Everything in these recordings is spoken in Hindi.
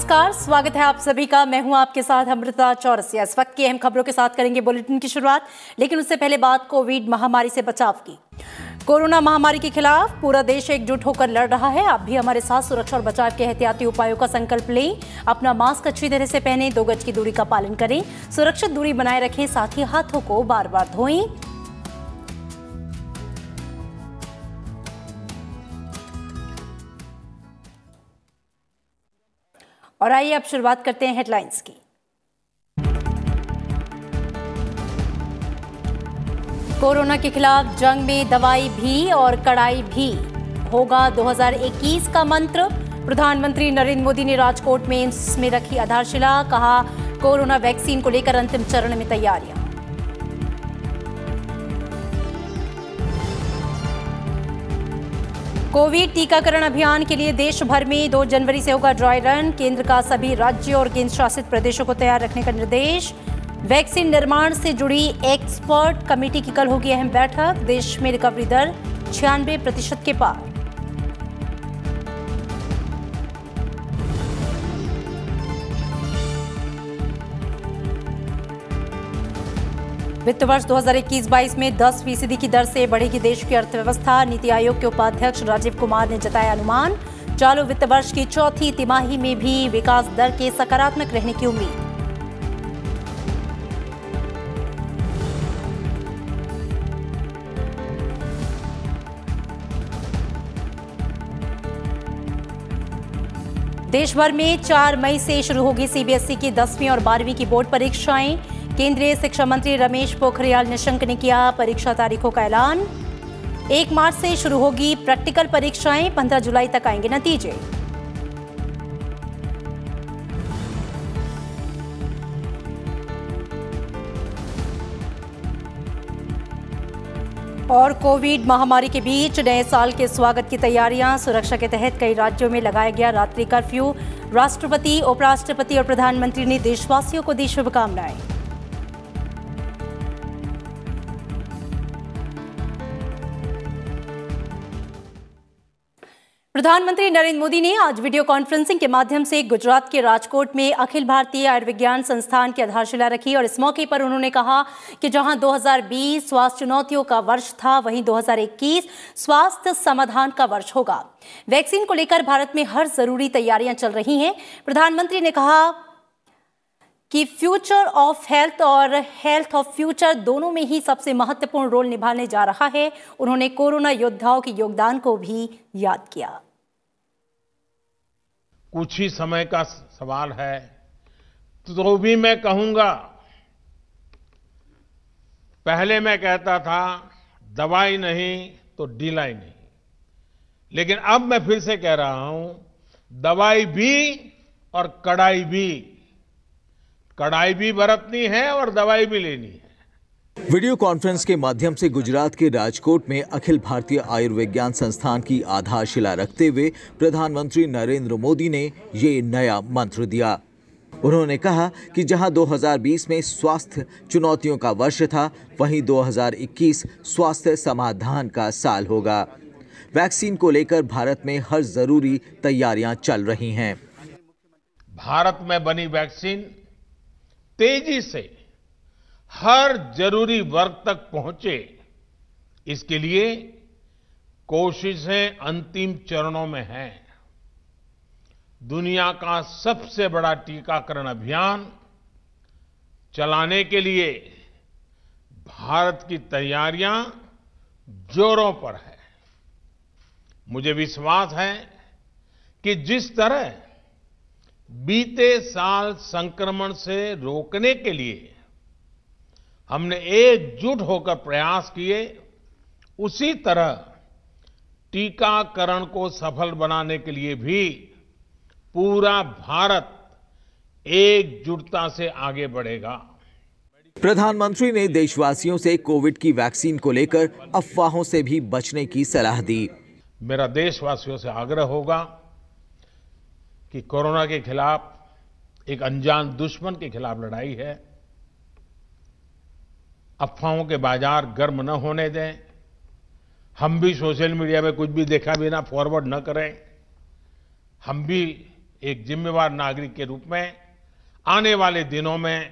नमस्कार, स्वागत है आप सभी का। मैं हूं आपके साथ अमृता चौरसिया। इस वक्त की अहम खबरों के साथ करेंगे बुलेटिन की शुरुआत, लेकिन उससे पहले बात कोविड महामारी से बचाव की। कोरोना महामारी के खिलाफ पूरा देश एकजुट होकर लड़ रहा है। आप भी हमारे साथ सुरक्षा और बचाव के एहतियाती उपायों का संकल्प लें। अपना मास्क अच्छी तरह से पहनें, 2 गज की दूरी का पालन करें, सुरक्षित दूरी बनाए रखें, साथ ही हाथों को बार बार धोएं। और आइए अब शुरुआत करते हैं हेडलाइंस की। कोरोना के खिलाफ जंग में दवाई भी और कड़ाई भी होगा 2021 का मंत्र। प्रधानमंत्री नरेंद्र मोदी ने राजकोट में एम्स में रखी आधारशिला। कहा, कोरोना वैक्सीन को लेकर अंतिम चरण में तैयारियां। कोविड टीकाकरण अभियान के लिए देश भर में 2 जनवरी से होगा ड्राई रन। केंद्र का सभी राज्यों और केंद्र शासित प्रदेशों को तैयार रखने का निर्देश। वैक्सीन निर्माण से जुड़ी एक्सपर्ट कमेटी की कल होगी अहम बैठक। देश में रिकवरी दर 96% के पार। वित्त वर्ष 2021-22 में 10% की दर से बढ़ेगी देश की अर्थव्यवस्था। नीति आयोग के उपाध्यक्ष राजीव कुमार ने जताया अनुमान। चालू वित्त वर्ष की चौथी तिमाही में भी विकास दर के सकारात्मक रहने की उम्मीद। देश भर में 4 मई से शुरू होगी सीबीएसई की 10वीं और 12वीं की बोर्ड परीक्षाएं। केंद्रीय शिक्षा मंत्री रमेश पोखरियाल निशंक ने किया परीक्षा तारीखों का ऐलान। 1 मार्च से शुरू होगी प्रैक्टिकल परीक्षाएं, 15 जुलाई तक आएंगे नतीजे। और कोविड महामारी के बीच नए साल के स्वागत की तैयारियां। सुरक्षा के तहत कई राज्यों में लगाया गया रात्रि कर्फ्यू। राष्ट्रपति, उपराष्ट्रपति और प्रधानमंत्री ने देशवासियों को दी शुभकामनाएं। प्रधानमंत्री नरेंद्र मोदी ने आज वीडियो कॉन्फ्रेंसिंग के माध्यम से गुजरात के राजकोट में अखिल भारतीय आयुर्विज्ञान संस्थान की आधारशिला रखी और इस मौके पर उन्होंने कहा कि जहां 2020 स्वास्थ्य चुनौतियों का वर्ष था, वहीं 2021 स्वास्थ्य समाधान का वर्ष होगा। वैक्सीन को लेकर भारत में हर जरूरी तैयारियां चल रही हैं। प्रधानमंत्री ने कहा कि फ्यूचर ऑफ हेल्थ और हेल्थ ऑफ फ्यूचर दोनों में ही सबसे महत्वपूर्ण रोल निभाने जा रहा है। उन्होंने कोरोना योद्धाओं के योगदान को भी याद किया। कुछ ही समय का सवाल है, तो भी मैं कहूंगा, पहले मैं कहता था दवाई नहीं तो ढिलाई नहीं, लेकिन अब मैं फिर से कह रहा हूं, दवाई भी और कड़ाई भी। कड़ाई भी बरतनी है और दवाई भी लेनी है। वीडियो कॉन्फ्रेंस के माध्यम से गुजरात के राजकोट में अखिल भारतीय आयुर्विज्ञान संस्थान की आधारशिला रखते हुए प्रधानमंत्री नरेंद्र मोदी ने ये नया मंत्र दिया। उन्होंने कहा कि जहां 2020 में स्वास्थ्य चुनौतियों का वर्ष था, वहीं 2021 स्वास्थ्य समाधान का साल होगा। वैक्सीन को लेकर भारत में हर जरूरी तैयारियां चल रही हैं। भारत में बनी वैक्सीन तेजी से हर जरूरी वर्ग तक पहुंचे, इसके लिए कोशिशें अंतिम चरणों में हैं। दुनिया का सबसे बड़ा टीकाकरण अभियान चलाने के लिए भारत की तैयारियां जोरों पर है। मुझे विश्वास है कि जिस तरह बीते साल संक्रमण से रोकने के लिए हमने एकजुट होकर प्रयास किए, उसी तरह टीकाकरण को सफल बनाने के लिए भी पूरा भारत एकजुटता से आगे बढ़ेगा। प्रधानमंत्री ने देशवासियों से कोविड की वैक्सीन को लेकर अफवाहों से भी बचने की सलाह दी। मेरा देशवासियों से आग्रह होगा कि कोरोना के खिलाफ एक अनजान दुश्मन के खिलाफ लड़ाई है। अफवाहों के बाजार गर्म न होने दें। हम भी सोशल मीडिया में कुछ भी देखा बिना फॉरवर्ड न करें। हम भी एक जिम्मेवार नागरिक के रूप में आने वाले दिनों में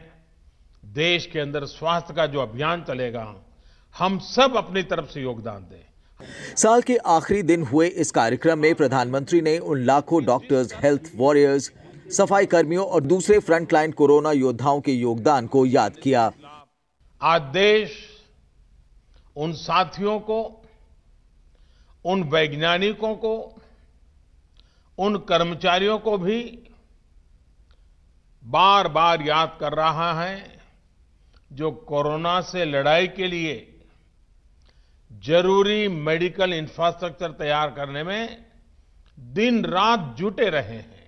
देश के अंदर स्वास्थ्य का जो अभियान चलेगा, हम सब अपनी तरफ से योगदान दें। साल के आखिरी दिन हुए इस कार्यक्रम में प्रधानमंत्री ने उन लाखों डॉक्टर्स, हेल्थ वॉरियर्स, सफाई कर्मियों और दूसरे फ्रंटलाइन कोरोना योद्धाओं के योगदान को याद किया। आज देश उन साथियों को, उन वैज्ञानिकों को, उन कर्मचारियों को भी बार बार याद कर रहा है जो कोरोना से लड़ाई के लिए जरूरी मेडिकल इंफ्रास्ट्रक्चर तैयार करने में दिन रात जुटे रहे हैं।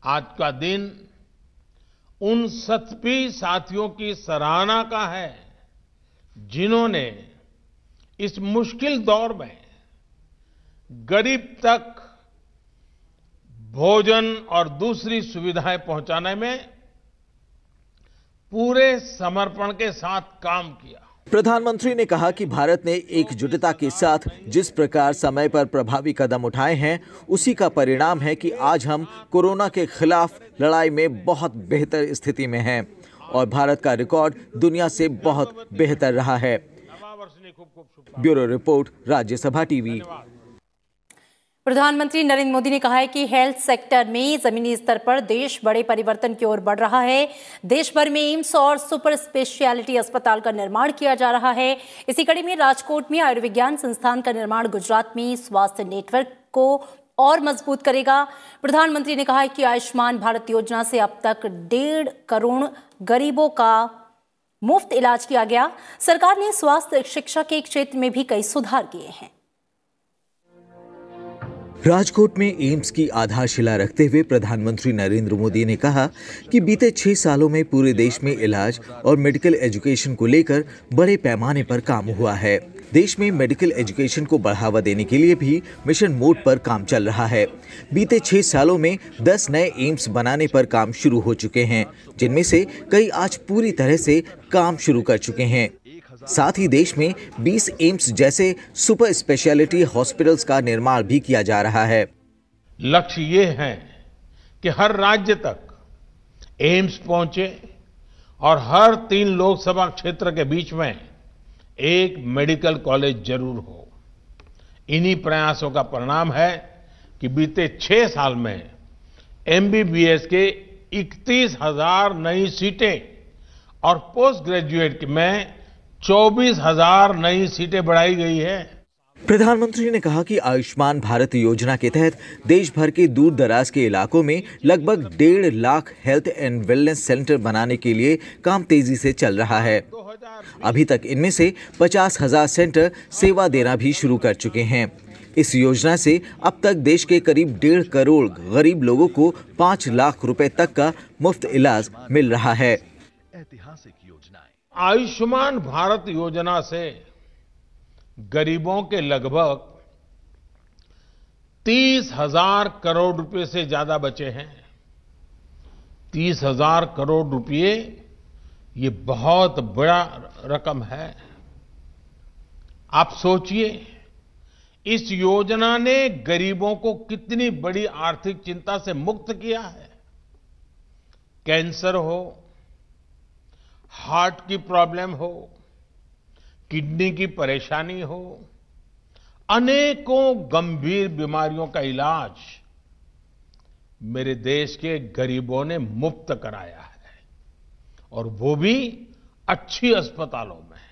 आज का दिन उन सभी साथियों की सराहना का है जिन्होंने इस मुश्किल दौर में गरीब तक भोजन और दूसरी सुविधाएं पहुंचाने में पूरे समर्पण के साथ काम किया। प्रधानमंत्री ने कहा कि भारत ने एकजुटता के साथ जिस प्रकार समय पर प्रभावी कदम उठाए हैं, उसी का परिणाम है कि आज हम कोरोना के खिलाफ लड़ाई में बहुत बेहतर स्थिति में हैं और भारत का रिकॉर्ड दुनिया से बहुत बेहतर रहा है। Bureau report, Rajya Sabha TV. प्रधानमंत्री नरेंद्र मोदी ने कहा है कि हेल्थ सेक्टर में जमीनी स्तर पर देश बड़े परिवर्तन की ओर बढ़ रहा है। देश भर में एम्स और सुपर स्पेशलिटी अस्पताल का निर्माण किया जा रहा है। इसी कड़ी में राजकोट में आयुर्विज्ञान संस्थान का निर्माण गुजरात में स्वास्थ्य नेटवर्क को और मजबूत करेगा। प्रधानमंत्री ने कहा है कि आयुष्मान भारत योजना से अब तक 1.5 करोड़ गरीबों का मुफ्त इलाज किया गया। सरकार ने स्वास्थ्य शिक्षा के क्षेत्र में भी कई सुधार किए हैं। राजकोट में एम्स की आधारशिला रखते हुए प्रधानमंत्री नरेंद्र मोदी ने कहा कि बीते 6 सालों में पूरे देश में इलाज और मेडिकल एजुकेशन को लेकर बड़े पैमाने पर काम हुआ है। देश में मेडिकल एजुकेशन को बढ़ावा देने के लिए भी मिशन मोड पर काम चल रहा है। बीते 6 सालों में 10 नए एम्स बनाने पर काम शुरू हो चुके हैं, जिनमें से कई आज पूरी तरह से काम शुरू कर चुके हैं। साथ ही देश में 20 एम्स जैसे सुपर स्पेशलिटी हॉस्पिटल्स का निर्माण भी किया जा रहा है। लक्ष्य ये है कि हर राज्य तक एम्स पहुंचे और हर 3 लोकसभा क्षेत्र के बीच में एक मेडिकल कॉलेज जरूर हो। इन्हीं प्रयासों का परिणाम है कि बीते 6 साल में एमबीबीएस के 31,000 नई सीटें और पोस्ट ग्रेजुएट में 24,000 नई सीटें बढ़ाई गई है। प्रधानमंत्री ने कहा कि आयुष्मान भारत योजना के तहत देश भर के दूर दराज के इलाकों में लगभग 1.5 lakh health and wellness centre बनाने के लिए काम तेजी से चल रहा है। अभी तक इनमें से 50,000 सेंटर सेवा देना भी शुरू कर चुके हैं। इस योजना से अब तक देश के करीब 1.5 करोड़ गरीब लोगों को 5 लाख रुपए तक का मुफ्त इलाज मिल रहा है। ऐतिहासिक योजनाएं। आयुष्मान भारत योजना से गरीबों के लगभग 30,000 करोड़ रुपए से ज्यादा बचे हैं। 30,000 करोड़ रुपए ये बहुत बड़ा रकम है। आप सोचिए, इस योजना ने गरीबों को कितनी बड़ी आर्थिक चिंता से मुक्त किया है। कैंसर हो, हार्ट की प्रॉब्लम हो, किडनी की परेशानी हो, अनेकों गंभीर बीमारियों का इलाज मेरे देश के गरीबों ने मुफ्त कराया है, और वो भी अच्छी अस्पतालों में।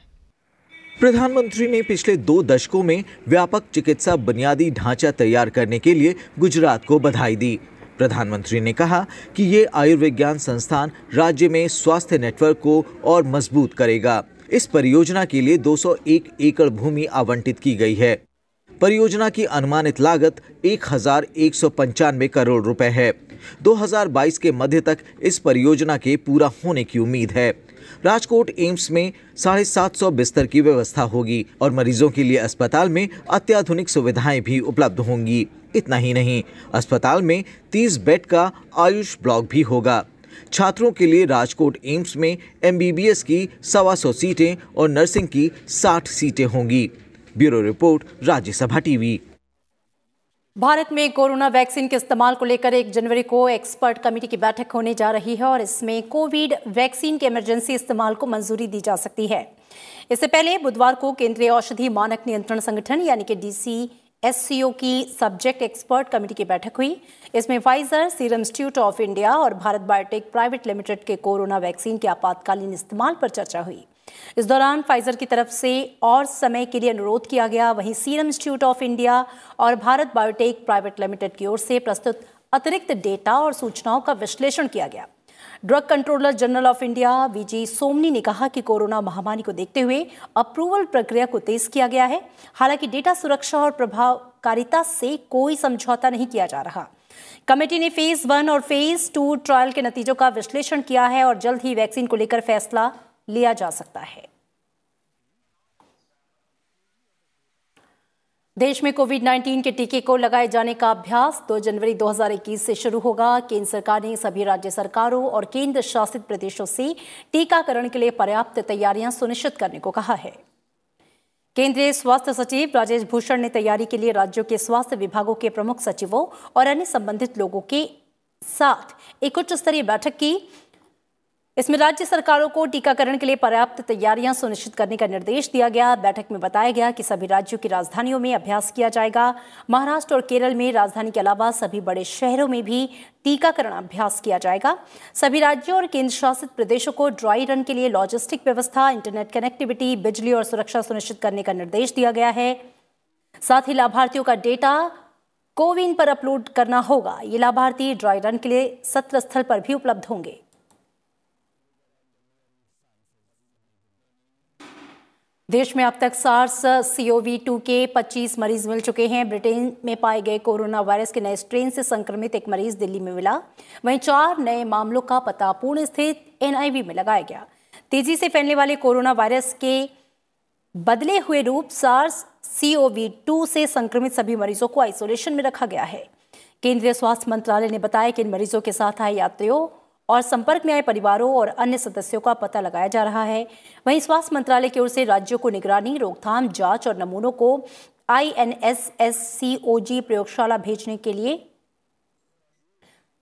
प्रधानमंत्री ने पिछले 2 दशकों में व्यापक चिकित्सा बुनियादी ढांचा तैयार करने के लिए गुजरात को बधाई दी। प्रधानमंत्री ने कहा कि ये आयुर्विज्ञान संस्थान राज्य में स्वास्थ्य नेटवर्क को और मजबूत करेगा। इस परियोजना के लिए 201 एकड़ भूमि आवंटित की गई है। परियोजना की अनुमानित लागत 1,195 करोड़ रुपए है। 2022 के मध्य तक इस परियोजना के पूरा होने की उम्मीद है। राजकोट एम्स में 750 बिस्तर की व्यवस्था होगी और मरीजों के लिए अस्पताल में अत्याधुनिक सुविधाएं भी उपलब्ध होंगी। इतना ही नहीं, अस्पताल में 30 बेड का आयुष ब्लॉक भी होगा। छात्रों के लिए राजकोट एम्स में एमबीबीएस की 125 सीटें और नर्सिंग की 60 सीटें होंगी। Bureau report, Rajya Sabha TV. Bharat में कोरोना वैक्सीन के इस्तेमाल को लेकर 1 जनवरी को एक्सपर्ट कमेटी की बैठक होने जा रही है और इसमें कोविड वैक्सीन के इमरजेंसी इस्तेमाल को मंजूरी दी जा सकती है। इससे पहले बुधवार को केंद्रीय औषधि मानक नियंत्रण संगठन यानी कि DCSCO की सब्जेक्ट एक्सपर्ट कमेटी की बैठक हुई। इसमें Pfizer, serum institute of India और भारत बायोटेक प्राइवेट लिमिटेड के कोरोना वैक्सीन के आपातकालीन इस्तेमाल पर चर्चा हुई। इस दौरान फाइजर की तरफ से और समय के लिए अनुरोध किया गया। वहीं सीरम इंस्टीट्यूट ऑफ इंडिया और भारत बायोटेक प्राइवेट लिमिटेड की ओर से प्रस्तुत अतिरिक्त डेटा और सूचनाओं का विश्लेषण किया गया। Drug controller general of India VG Somani ने कहा कि कोरोना महामारी को देखते हुए अप्रूवल प्रक्रिया को तेज किया गया है। हालांकि डेटा सुरक्षा और प्रभावकारिता से कोई समझौता नहीं किया जा रहा। कमेटी ने फेज 1 और फेज 2 ट्रायल के नतीजों का विश्लेषण किया है और जल्द ही वैक्सीन को लेकर फैसला लिया जा सकता है। देश में कोविड-19 के टीके को लगाए जाने का अभ्यास 2 जनवरी 2021 से शुरू होगा। केंद्र सरकार ने सभी राज्य सरकारों और केंद्र शासित प्रदेशों से टीकाकरण के लिए पर्याप्त तैयारियां सुनिश्चित करने को कहा है। केंद्रीय स्वास्थ्य सचिव राजेश भूषण ने तैयारी के लिए राज्यों के स्वास्थ्य विभागों के प्रमुख सचिवों और अन्य संबंधित लोगों के साथ एक उच्च स्तरीय बैठक की। इसमें राज्य सरकारों को टीकाकरण के लिए पर्याप्त तैयारियां सुनिश्चित करने का निर्देश दिया गया। बैठक में बताया गया कि सभी राज्यों की राजधानियों में अभ्यास किया जाएगा। महाराष्ट्र और केरल में राजधानी के अलावा सभी बड़े शहरों में भी टीकाकरण अभ्यास किया जाएगा। सभी राज्यों और केंद्र शासित प्रदेशों को ड्राई रन के लिए लॉजिस्टिक व्यवस्था, इंटरनेट कनेक्टिविटी, बिजली और सुरक्षा सुनिश्चित करने का निर्देश दिया गया है। साथ ही लाभार्थियों का डेटा कोविन पर अपलोड करना होगा। ये लाभार्थी ड्राई रन के लिए सत्र स्थल पर भी उपलब्ध होंगे। देश में अब तक SARS-CoV-2 के 25 मरीज मिल चुके हैं। ब्रिटेन में पाए गए कोरोना वायरस के नए स्ट्रेन से संक्रमित एक मरीज दिल्ली में मिला। वहीं 4 नए मामलों का पता पुणे स्थित NIV में लगाया गया। तेजी से फैलने वाले कोरोना वायरस के बदले हुए रूप SARS-CoV-2 से संक्रमित सभी मरीजों को आइसोलेशन में रखा गया है। केंद्रीय स्वास्थ्य मंत्रालय ने बताया कि इन मरीजों के साथ आए यात्रियों और संपर्क में आए परिवारों और अन्य सदस्यों का पता लगाया जा रहा है। वहीं स्वास्थ्य मंत्रालय की ओर से राज्यों को निगरानी, रोकथाम, जांच और नमूनों को INSSCOG प्रयोगशाला भेजने के लिए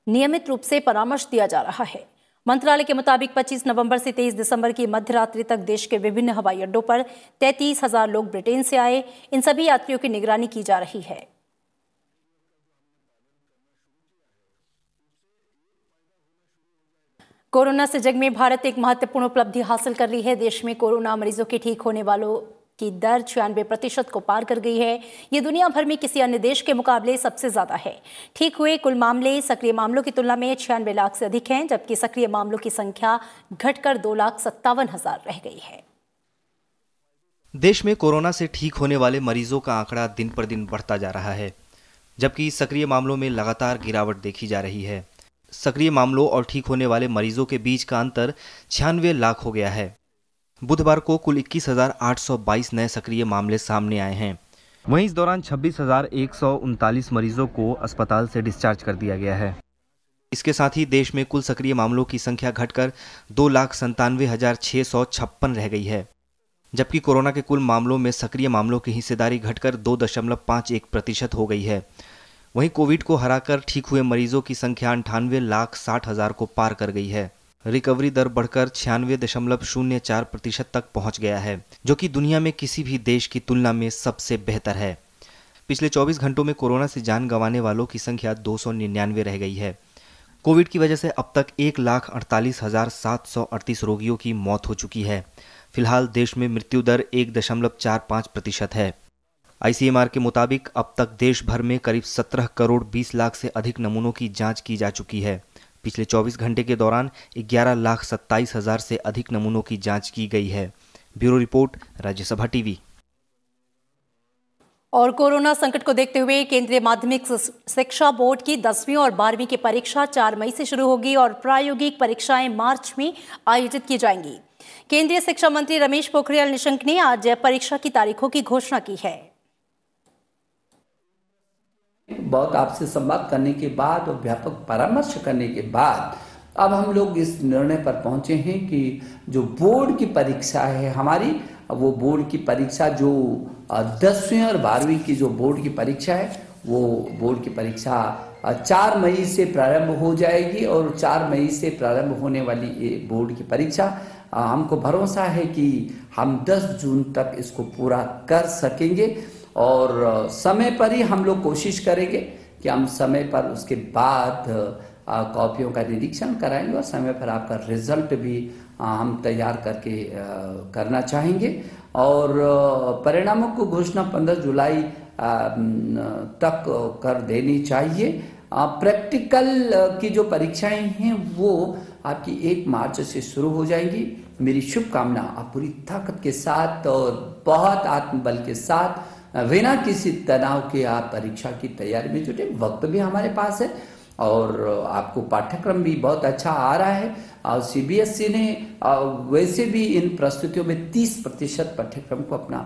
नियमित रूप से परामर्श दिया जा रहा है। मंत्रालय के मुताबिक 25 नवंबर से 23 दिसंबर की मध्य रात्रि तक देश के विभिन्न हवाई अड्डों पर 33,000 लोग ब्रिटेन से आए। इन सभी यात्रियों की निगरानी की जा रही है। कोरोना से जंग में भारत एक महत्वपूर्ण उपलब्धि हासिल कर ली है। देश में कोरोना मरीजों के ठीक होने वालों की दर 96% को पार कर गई है। ये दुनिया भर में किसी अन्य देश के मुकाबले सबसे ज्यादा है। ठीक हुए कुल मामले सक्रिय मामलों की तुलना में 96 लाख से अधिक हैं, जबकि सक्रिय मामलों की संख्या घटकर 2,57,000 रह गई है। देश में कोरोना से ठीक होने वाले मरीजों का आंकड़ा दिन पर दिन बढ़ता जा रहा है, जबकि सक्रिय मामलों में लगातार गिरावट देखी जा रही है। सक्रिय मामलों और ठीक होने वाले मरीजों के बीच का अंतर 96 लाख हो गया है। बुधवार को कुल 21,822 नए सक्रिय मामले सामने आए हैं। वहीं इस दौरान 26,139 मरीजों को अस्पताल से डिस्चार्ज कर दिया गया है। इसके साथ ही देश में कुल सक्रिय मामलों की संख्या घटकर 2,97,656 रह गई है, जबकि कोरोना के कुल मामलों में सक्रिय मामलों की हिस्सेदारी घटकर 2.51% हो गई है। वहीं कोविड को हराकर ठीक हुए मरीजों की संख्या 98,60,000 को पार कर गई है। रिकवरी दर बढ़कर 96.04% तक पहुंच गया है, जो कि दुनिया में किसी भी देश की तुलना में सबसे बेहतर है। पिछले 24 घंटों में कोरोना से जान गंवाने वालों की संख्या 299 रह गई है। कोविड की वजह से अब तक 1,48,738 रोगियों की मौत हो चुकी है। फिलहाल देश में मृत्यु दर 1.45% है। ICMR के मुताबिक अब तक देश भर में करीब 17 करोड़ 20 लाख से अधिक नमूनों की जांच की जा चुकी है। पिछले 24 घंटे के दौरान 11,27,000 से अधिक नमूनों की जांच की गई है। Bureau report, Rajya Sabha TV. और कोरोना संकट को देखते हुए केंद्रीय माध्यमिक शिक्षा बोर्ड की 10वीं और 12वीं की परीक्षा 4 मई से शुरू होगी और प्रायोगिक परीक्षाएं मार्च में आयोजित की जाएंगी। केंद्रीय शिक्षा मंत्री रमेश पोखरियाल निशंक ने आज परीक्षा की तारीखों की घोषणा की है। बहुत आपसे संवाद करने के बाद और व्यापक परामर्श करने के बाद अब हम लोग इस निर्णय पर पहुंचे हैं कि जो बोर्ड की परीक्षा है हमारी, वो बोर्ड की परीक्षा जो 10वीं और 12वीं की जो बोर्ड की परीक्षा है वो बोर्ड की परीक्षा 4 मई से प्रारंभ हो जाएगी और 4 मई से प्रारंभ होने वाली ये बोर्ड की परीक्षा हमको भरोसा है कि हम 10 जून तक इसको पूरा कर सकेंगे और समय पर ही हम लोग कोशिश करेंगे कि हम समय पर उसके बाद कॉपियों का निरीक्षण कराएंगे और समय पर आपका रिजल्ट भी हम तैयार करके करना चाहेंगे और परिणामों को घोषणा 15 जुलाई तक कर देनी चाहिए। प्रैक्टिकल की जो परीक्षाएं हैं वो आपकी 1 मार्च से शुरू हो जाएंगी। मेरी शुभकामना, आप पूरी ताकत के साथ और बहुत आत्मबल के साथ बिना किसी तनाव के आप परीक्षा की तैयारी में जुटे। वक्त भी हमारे पास है और आपको पाठ्यक्रम भी बहुत अच्छा आ रहा है और सीबीएसई ने वैसे भी इन प्रस्तुतियों में 30% पाठ्यक्रम को अपना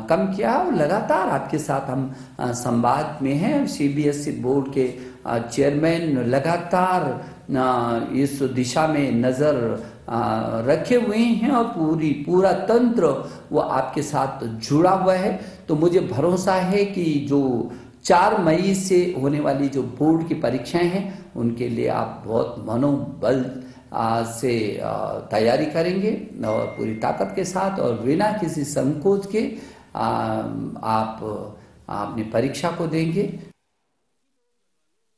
कम किया और लगातार आपके साथ हम संवाद में हैं। सीबीएसई बोर्ड के चेयरमैन लगातार इस दिशा में नज़र रखे हुए हैं और पूरा तंत्र वो आपके साथ जुड़ा हुआ है। तो मुझे भरोसा है कि जो 4 मई से होने वाली जो बोर्ड की परीक्षाएं हैं उनके लिए आप बहुत मनोबल से तैयारी करेंगे और पूरी ताकत के साथ और बिना किसी संकोच के आप अपनी परीक्षा को देंगे।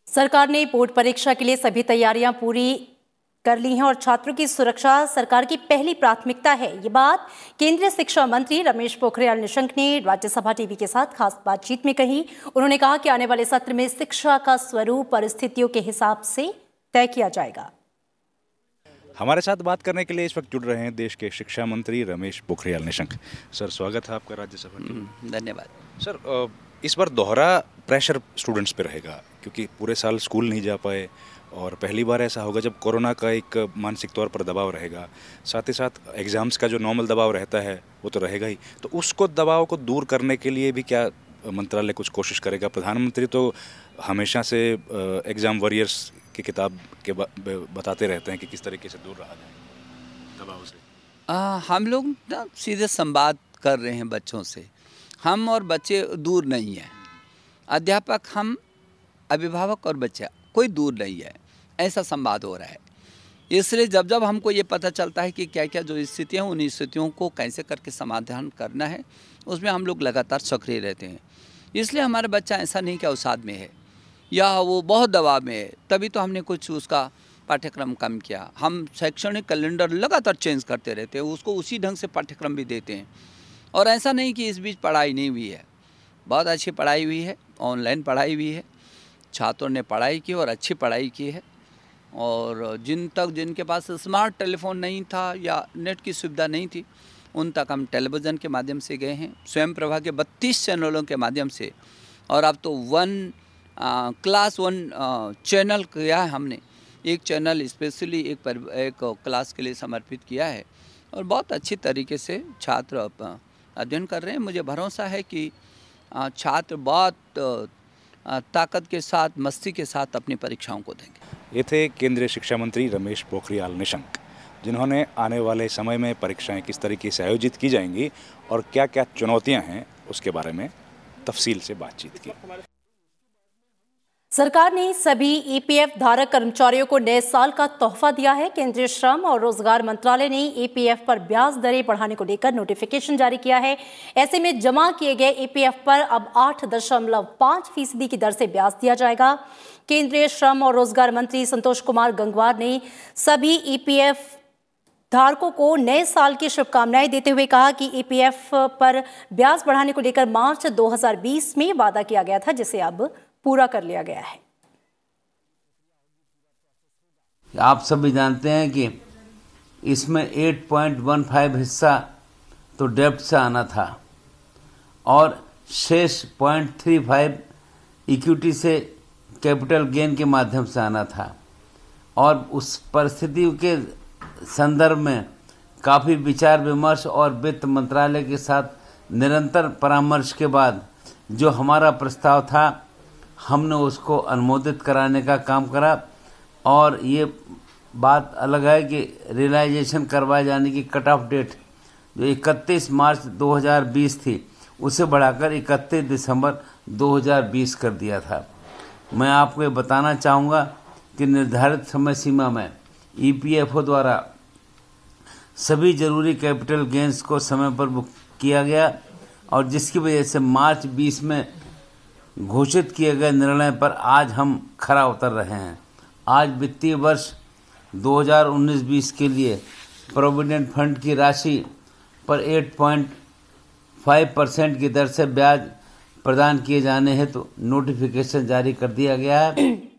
सरकार ने बोर्ड परीक्षा के लिए सभी तैयारियां पूरी कर ली हैं और छात्रों की सुरक्षा सरकार की पहली प्राथमिकता है। ये बात केंद्रीय शिक्षा मंत्री रमेश पोखरियाल निशंक ने राज्यसभा टीवी के साथ खास बातचीत में कही। उन्होंने कहा कि आने वाले सत्र में शिक्षा का स्वरूप परिस्थितियों के हिसाब से तय किया जाएगा। हमारे साथ बात करने के लिए इस वक्त जुड़ रहे हैं देश के शिक्षा मंत्री रमेश पोखरियाल निशंक। सर, स्वागत है आपका राज्यसभा में। धन्यवाद। सर, इस बार दोहरा प्रेशर स्टूडेंट्स पे रहेगा क्योंकि पूरे साल स्कूल नहीं जा पाए और पहली बार ऐसा होगा जब कोरोना का एक मानसिक तौर पर दबाव रहेगा, साथ ही साथ एग्ज़ाम्स का जो नॉर्मल दबाव रहता है वो तो रहेगा ही। तो उसको दबाव को दूर करने के लिए भी क्या मंत्रालय कुछ कोशिश करेगा? प्रधानमंत्री तो हमेशा से एग्ज़ाम वॉरियर्स की किताब के बताते रहते हैं कि किस तरीके से दूर रहा जाए दबाव से। हम लोग ना सीधे संवाद कर रहे हैं बच्चों से। हम और बच्चे दूर नहीं हैं। अध्यापक, हम, अभिभावक और बच्चा कोई दूर नहीं है, ऐसा संवाद हो रहा है। इसलिए जब जब हमको ये पता चलता है कि क्या क्या जो स्थितियाँ, उन स्थितियों को कैसे करके समाधान करना है, उसमें हम लोग लगातार सक्रिय रहते हैं। इसलिए हमारा बच्चा ऐसा नहीं कि अवसाद में है या वो बहुत दबाव में है, तभी तो हमने कुछ उसका पाठ्यक्रम कम किया। हम शैक्षणिक कैलेंडर लगातार चेंज करते रहते हैं, उसको उसी ढंग से पाठ्यक्रम भी देते हैं। और ऐसा नहीं कि इस बीच पढ़ाई नहीं हुई है, बहुत अच्छी पढ़ाई हुई है, ऑनलाइन पढ़ाई हुई है, छात्रों ने पढ़ाई की और अच्छी पढ़ाई की है। और जिनके पास स्मार्ट टेलीफोन नहीं था या नेट की सुविधा नहीं थी, उन तक हम टेलीविज़न के माध्यम से गए हैं, स्वयं प्रभा के 32 चैनलों के माध्यम से। और अब तो क्लास 1 चैनल किया है हमने, एक चैनल स्पेशली एक क्लास के लिए समर्पित किया है और बहुत अच्छी तरीके से छात्र अध्ययन कर रहे हैं। मुझे भरोसा है कि छात्र बहुत ताकत के साथ, मस्ती के साथ अपनी परीक्षाओं को देंगे। ये थे केंद्रीय शिक्षा मंत्री रमेश पोखरियाल निशंक, जिन्होंने आने वाले समय में परीक्षाएं किस तरीके से आयोजित की जाएंगी और क्या क्या चुनौतियां हैं उसके बारे में तफसील से बातचीत की। सरकार ने सभी ईपीएफ धारक कर्मचारियों को नए साल का तोहफा दिया है। केंद्रीय श्रम और रोजगार मंत्रालय ने ईपीएफ पर ब्याज दरें बढ़ाने को लेकर नोटिफिकेशन जारी किया है। ऐसे में जमा किए गए ईपीएफ पर अब 8.5% की दर से ब्याज दिया जाएगा। केंद्रीय श्रम और रोजगार मंत्री संतोष कुमार गंगवार ने सभी ईपीएफ धारकों को नए साल की शुभकामनाएं देते हुए कहा कि ईपीएफ पर ब्याज बढ़ाने को लेकर मार्च 2020 में वादा किया गया था, जिसे अब पूरा कर लिया गया है। आप सभी जानते हैं कि इसमें 8.15 हिस्सा तो डेब्ट से आना था और शेष 0.35 इक्विटी से कैपिटल गेन के माध्यम से आना था। और उस परिस्थिति के संदर्भ में काफ़ी विचार विमर्श और वित्त मंत्रालय के साथ निरंतर परामर्श के बाद जो हमारा प्रस्ताव था, हमने उसको अनुमोदित कराने का काम करा। और ये बात अलग है कि रियलाइजेशन करवाए जाने की कट ऑफ डेट जो 31 मार्च 2020 थी, उसे बढ़ाकर 31 दिसंबर 2020 कर दिया था। मैं आपको ये बताना चाहूँगा कि निर्धारित समय सीमा में EPFO द्वारा सभी जरूरी कैपिटल गेंस को समय पर बुक किया गया और जिसकी वजह से मार्च 20 में घोषित किए गए निर्णय पर आज हम खरा उतर रहे हैं। आज वित्तीय वर्ष 2019-20 के लिए प्रोविडेंट फंड की राशि पर 8.5% की दर से ब्याज प्रदान किए जाने हेतु नोटिफिकेशन जारी कर दिया गया है।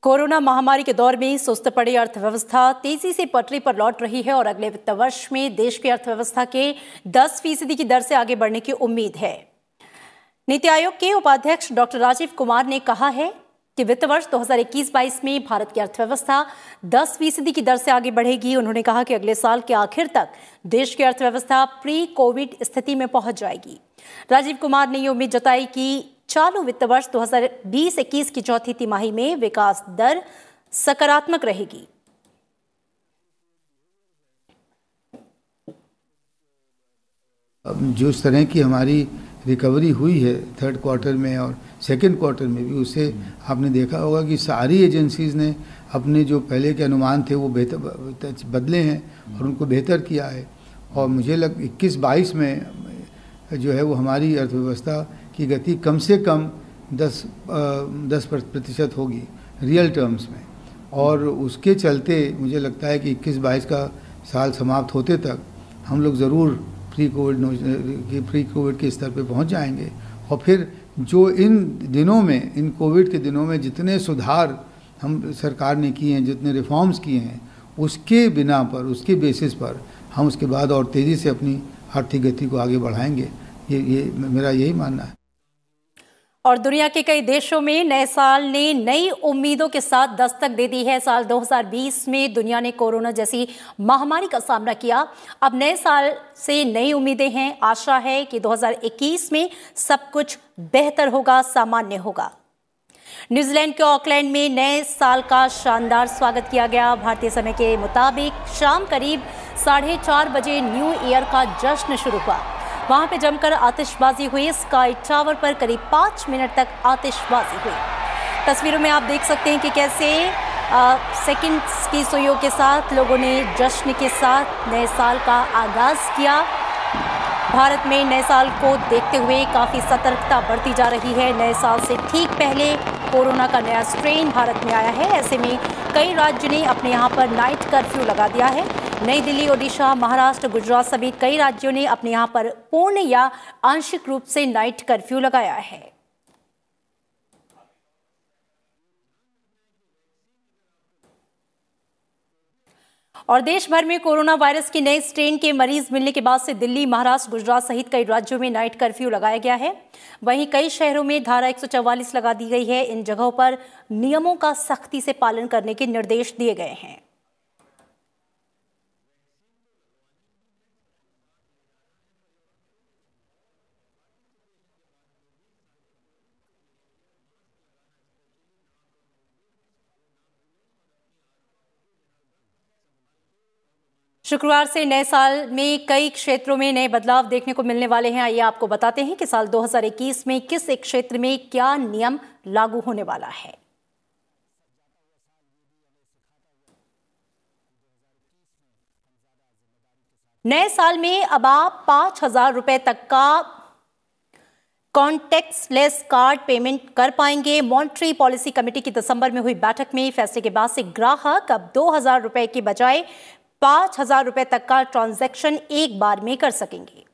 कोरोना महामारी के दौर में सुस्त पड़ी अर्थव्यवस्था तेजी से पटरी पर लौट रही है और अगले वित्त वर्ष में देश की अर्थव्यवस्था के 10% की दर से आगे बढ़ने की उम्मीद है। नीति आयोग के उपाध्यक्ष डॉक्टर राजीव कुमार ने कहा है कि वित्त वर्ष 2021-22 में भारत की अर्थव्यवस्था 10% की दर से आगे बढ़ेगी। उन्होंने कहा कि अगले साल के आखिर तक देश की अर्थव्यवस्था प्री कोविड स्थिति में पहुंच जाएगी। राजीव कुमार ने ये उम्मीद जताई कि चालू वित्त वर्ष 2020-21 की चौथी तिमाही में विकास दर सकारात्मक रहेगी। जो इस तरह की हमारी रिकवरी हुई है थर्ड क्वार्टर में और सेकंड क्वार्टर में भी, उससे आपने देखा होगा कि सारी एजेंसीज़ ने अपने जो पहले के अनुमान थे वो बेहतर बदले हैं और उनको बेहतर किया है। और मुझे 21-22 में जो है वो हमारी अर्थव्यवस्था की गति कम से कम 10% होगी रियल टर्म्स में। और उसके चलते मुझे लगता है कि 21-22 का साल समाप्त होते तक हम लोग ज़रूर प्री कोविड के स्तर पे पहुंच जाएंगे। और फिर जो इन दिनों में, इन कोविड के दिनों में जितने सुधार हम सरकार ने किए हैं, जितने रिफॉर्म्स किए हैं, उसके बिना पर, उसके बेसिस पर हम उसके बाद और तेज़ी से अपनी आर्थिक गति को आगे बढ़ाएंगे। ये मेरा यही मानना है। और दुनिया के कई देशों में नए साल ने नई उम्मीदों के साथ दस्तक दे दी है। साल 2020 में दुनिया ने कोरोना जैसी महामारी का सामना किया। अब नए साल से नई उम्मीदें हैं। आशा है कि 2021 में सब कुछ बेहतर होगा, सामान्य होगा। न्यूजीलैंड के ऑकलैंड में नए साल का शानदार स्वागत किया गया। भारतीय समय के मुताबिक शाम करीब 4:30 बजे न्यू ईयर का जश्न शुरू हुआ। वहां पे जमकर आतिशबाजी हुई। स्काई टावर पर करीब 5 मिनट तक आतिशबाजी हुई। तस्वीरों में आप देख सकते हैं कि कैसे सेकंड्स की सुइयों के साथ लोगों ने जश्न के साथ नए साल का आगाज किया। भारत में नए साल को देखते हुए काफ़ी सतर्कता बढ़ती जा रही है। नए साल से ठीक पहले कोरोना का नया स्ट्रेन भारत में आया है। ऐसे में कई राज्य ने अपने यहाँ पर नाइट कर्फ्यू लगा दिया है। नई दिल्ली, ओडिशा, महाराष्ट्र, गुजरात समेत कई राज्यों ने अपने यहाँ पर पूर्ण या आंशिक रूप से नाइट कर्फ्यू लगाया है। और देश भर में कोरोना वायरस के नए स्ट्रेन के मरीज मिलने के बाद से दिल्ली, महाराष्ट्र, गुजरात सहित कई राज्यों में नाइट कर्फ्यू लगाया गया है। वहीं कई शहरों में धारा 144 लगा दी गई है। इन जगहों पर नियमों का सख्ती से पालन करने के निर्देश दिए गए हैं। शुक्रवार से नए साल में कई क्षेत्रों में नए बदलाव देखने को मिलने वाले हैं। आइए आपको बताते हैं कि साल 2021 में किस एक क्षेत्र में क्या नियम लागू होने वाला है। नए साल में अब आप 5,000 रुपए तक का कॉन्टेक्टलेस कार्ड पेमेंट कर पाएंगे। मॉनेटरी पॉलिसी कमेटी की दिसंबर में हुई बैठक में फैसले के बाद से ग्राहक अब 2,000 रुपए के बजाय 5,000 रुपए तक का ट्रांजैक्शन एक बार में कर सकेंगे।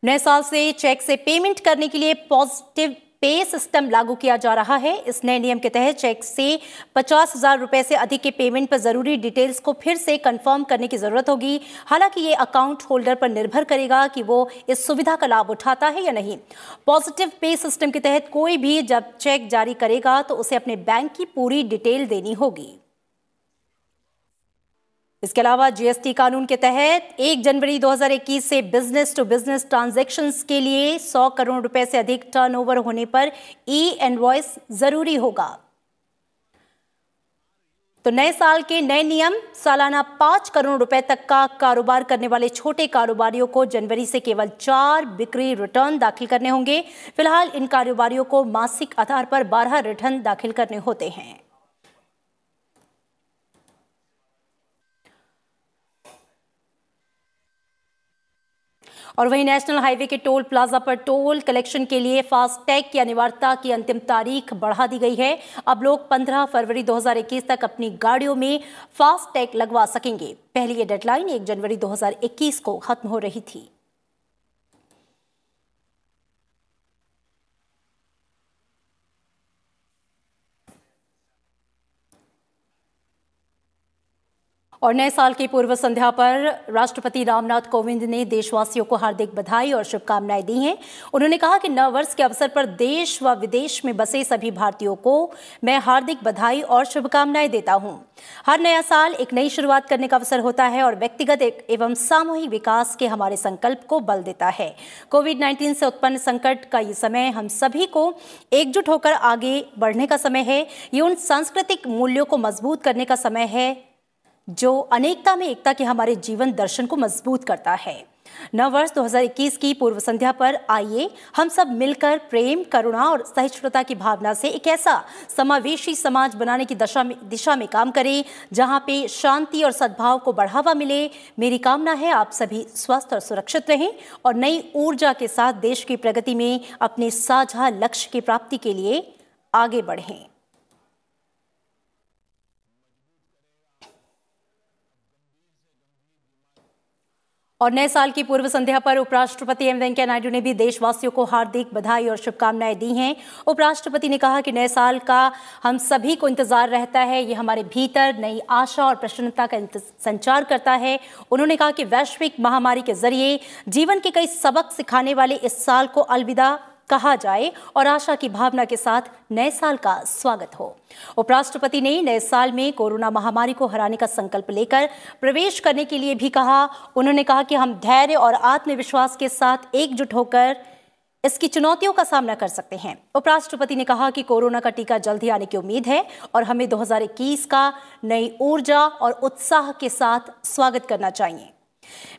नए साल से चेक से पेमेंट करने के लिए पॉजिटिव पे सिस्टम लागू किया जा रहा है। इस नए नियम के तहत चेक से 50,000 रुपए से अधिक के पेमेंट पर जरूरी डिटेल्स को फिर से कंफर्म करने की जरूरत होगी। हालांकि ये अकाउंट होल्डर पर निर्भर करेगा कि वो इस सुविधा का लाभ उठाता है या नहीं। पॉजिटिव पे सिस्टम के तहत कोई भी जब चेक जारी करेगा तो उसे अपने बैंक की पूरी डिटेल देनी होगी। इसके अलावा जीएसटी कानून के तहत 1 जनवरी 2021 से बिजनेस टू बिजनेस ट्रांजैक्शंस के लिए 100 करोड़ रुपए से अधिक टर्नओवर होने पर ई इनवॉइस जरूरी होगा। तो नए साल के नए नियम, सालाना 5 करोड़ रुपए तक का कारोबार करने वाले छोटे कारोबारियों को जनवरी से केवल 4 बिक्री रिटर्न दाखिल करने होंगे। फिलहाल इन कारोबारियों को मासिक आधार पर 12 रिटर्न दाखिल करने होते हैं। और वहीं नेशनल हाईवे के टोल प्लाजा पर टोल कलेक्शन के लिए फास्टैग की अनिवार्यता की अंतिम तारीख बढ़ा दी गई है। अब लोग 15 फरवरी 2021 तक अपनी गाड़ियों में फास्टैग लगवा सकेंगे। पहले ये डेडलाइन 1 जनवरी 2021 को खत्म हो रही थी। और नए साल की पूर्व संध्या पर राष्ट्रपति रामनाथ कोविंद ने देशवासियों को हार्दिक बधाई और शुभकामनाएं दी हैं। उन्होंने कहा कि नववर्ष के अवसर पर देश व विदेश में बसे सभी भारतीयों को मैं हार्दिक बधाई और शुभकामनाएं देता हूं। हर नया साल एक नई शुरुआत करने का अवसर होता है और व्यक्तिगत एवं सामूहिक विकास के हमारे संकल्प को बल देता है। कोविड-19 से उत्पन्न संकट का ये समय हम सभी को एकजुट होकर आगे बढ़ने का समय है। ये उन सांस्कृतिक मूल्यों को मजबूत करने का समय है जो अनेकता में एकता के हमारे जीवन दर्शन को मजबूत करता है। नववर्ष 2021 की पूर्व संध्या पर आइए हम सब मिलकर प्रेम, करुणा और सहिष्णुता की भावना से एक ऐसा समावेशी समाज बनाने की दिशा में काम करें जहां पे शांति और सद्भाव को बढ़ावा मिले। मेरी कामना है आप सभी स्वस्थ और सुरक्षित रहें और नई ऊर्जा के साथ देश की प्रगति में अपने साझा लक्ष्य की प्राप्ति के लिए आगे बढ़ें। और नए साल की पूर्व संध्या पर उपराष्ट्रपति एम वेंकैया नायडू ने भी देशवासियों को हार्दिक बधाई और शुभकामनाएं दी हैं। उपराष्ट्रपति ने कहा कि नए साल का हम सभी को इंतजार रहता है। ये हमारे भीतर नई आशा और प्रसन्नता का संचार करता है। उन्होंने कहा कि वैश्विक महामारी के जरिए जीवन के कई सबक सिखाने वाले इस साल को अलविदा कहा जाए और आशा की भावना के साथ नए साल का स्वागत हो। उपराष्ट्रपति ने नए साल में कोरोना महामारी को हराने का संकल्प लेकर प्रवेश करने के लिए भी कहा। उन्होंने कहा कि हम धैर्य और आत्मविश्वास के साथ एकजुट होकर इसकी चुनौतियों का सामना कर सकते हैं। उपराष्ट्रपति ने कहा कि कोरोना का टीका जल्द ही आने की उम्मीद है और हमें 2021 का नई ऊर्जा और उत्साह के साथ स्वागत करना चाहिए।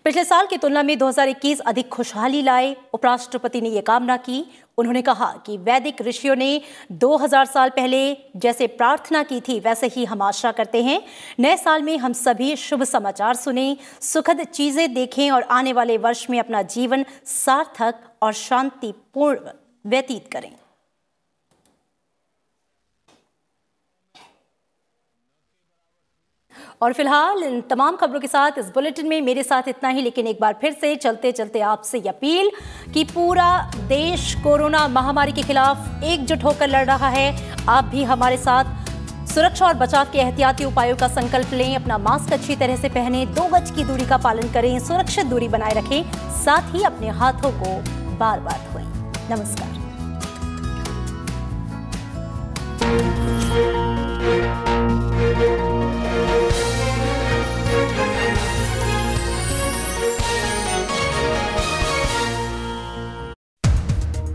पिछले साल की तुलना में 2021 अधिक खुशहाली लाए, उपराष्ट्रपति ने यह कामना की। उन्होंने कहा कि वैदिक ऋषियों ने 2000 साल पहले जैसे प्रार्थना की थी वैसे ही हम आशा करते हैं। नए साल में हम सभी शुभ समाचार सुनें, सुखद चीजें देखें और आने वाले वर्ष में अपना जीवन सार्थक और शांतिपूर्ण व्यतीत करें। और फिलहाल इन तमाम खबरों के साथ इस बुलेटिन में मेरे साथ इतना ही, लेकिन एक बार फिर से चलते चलते आपसे अपील कि पूरा देश कोरोना महामारी के खिलाफ एकजुट होकर लड़ रहा है। आप भी हमारे साथ सुरक्षा और बचाव के एहतियाती उपायों का संकल्प लें। अपना मास्क अच्छी तरह से पहनें, 2 गज की दूरी का पालन करें, सुरक्षित दूरी बनाए रखें, साथ ही अपने हाथों को बार बार धोएं। नमस्कार।